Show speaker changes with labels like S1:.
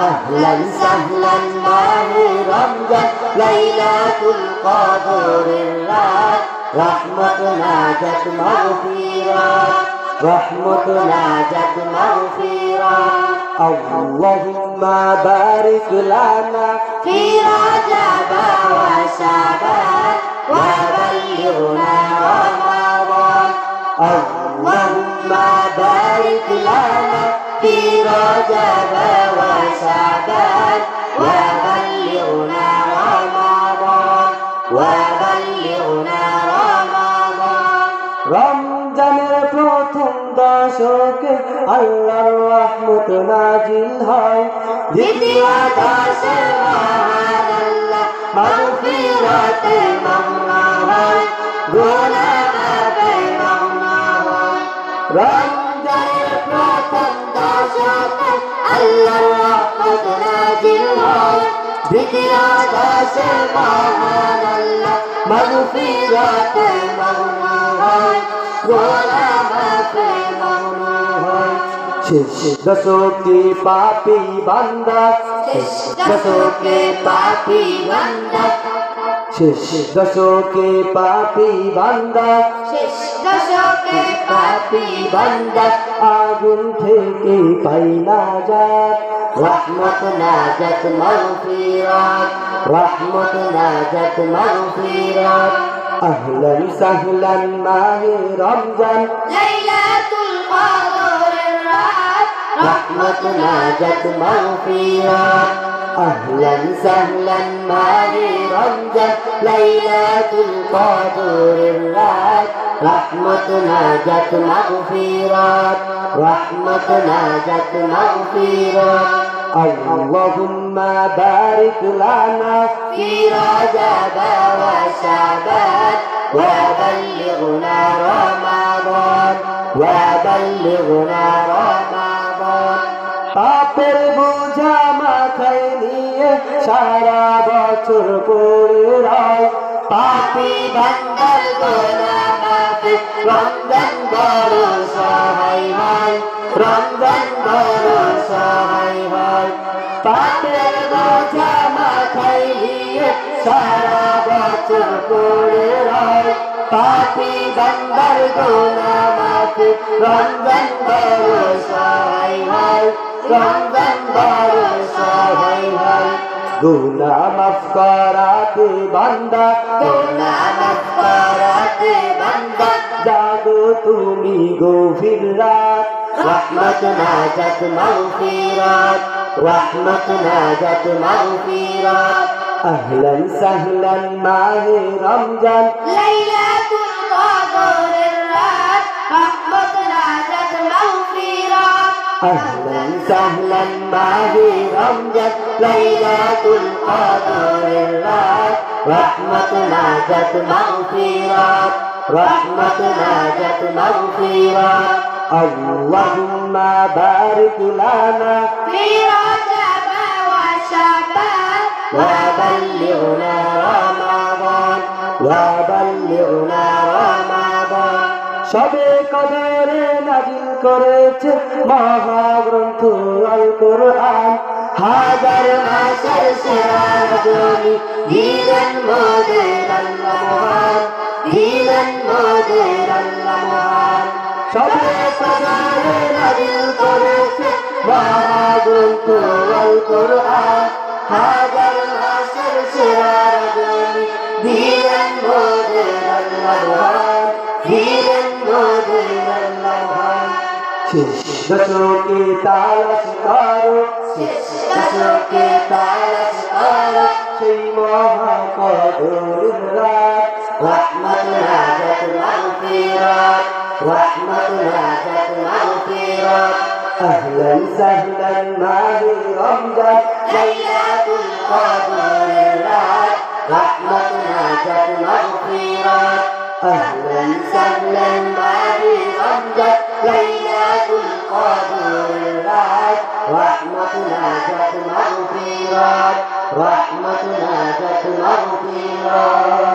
S1: أهلا سهلا ماه رمضان ليلة القدر الرات رحمتنا جت مغفرة رحمتنا جت مغفرة اللهم بارك لنا في رجب وشعبان وبلغنا رمضان اللهم بارك لنا في رجب وشعبان وبلغنا رمضان وبلغنا رمضان রমজানের প্রথম দশকে আল্লাহর রহমত নাজিল হয় দ্বিতীয় দশে মহান আল্লাহ মাগফিরাতে মামলা হয় গুনাহ মাফে মামলা হয় রমজানের প্রথম দশকে আল্লাহর রহমত নাজিল হয় দ্বিতীয় দশে মহান আল্লাহ মাগফিরাতে মামলা হয় গুনাহ মাফে মামলা হয় শেষ দশকে পাপী বান্দা শেষ দশকে পাপী বান্দা শেষ দশকে পাপী বান্দা শেষ দশকে পাপী বান্দা আগুন থেকে পাই নাজাত রহমত নাজাত মাগফিরাত রহমত নাজাত মাগফিরাত আহলান সাহলান মাহে রমজান লাইলাতুল কদরের রাত রহমত নাজাত মাগফিরাত أهلا سهلا ماهي رمضان ليلة القدر الرات رحمتنا جت مغفرات رحمتنا جت مغفرات اللهم بارك لنا في رجب وشعبان وبلغنا رمضان وبلغنا رمضان পাপের বোঝা মাথায় নিয়ে সারা বছর পড়ে রয় পাপী বান্দার গোনাহ মাফে রমজান বড় সহায় হয় রমজান বড় সহায় হয় পাপের বোঝা মাথায় নিয়ে সারা বছর পড়ে রয় পাপী বান্দার গোনাহ মাফে রমজান বড় সহায় হয় রমজান বড় সহায় হয় গুনাহ মাফ করাতে বান্দা গুনাহ মাফ করাতে বান্দা জাগো তুমি গভীর রাত রহমত নাজাত মাগফিরাত রহমত নাজাত মাগফিরাত আহলান সাহলান মাহে রমজান লাইলাতুল কদরের রাত রহমত নাজাত মাগফিরাত أهلا سهلا ماهي رمضان ليلة القدر الرات رحمتنا جت مغفرات رحمتنا جت مغفرات اللهم بارك لنا في رجب وشعبان وبلغنا رمضان وبلغنا رمضان সবে কদরে নাজিল করেছে মহাগ্রন্থ আল কোরআন হাজার মাসের সেরা রজনী দিলেন মোদের আল্লাহ মহান দিলেন মোদের আল্লাহ মহান সবে কদরে নাজিল করেছে মহাগ্রন্থ আল কোরআন হাজার মাসের সেরা রজনী দিলেন মোদের আল্লাহ মহান দিলেন দশকে তালাশ করো দশকে তালাশ করো সেই মহাকদরের রাত রহমত নাজাত মাগফিরাত রহমত নাজাত মাগফিরাত আহলান সাহলান মাহে রমজান লাইলাতুল কদরের রাত রহমত নাজাত মাগফিরাত أهلا سهلا ماهي رمضان ليلة القدر الرات رحمتنا جت مغفرات رحمتنا جت مغفرات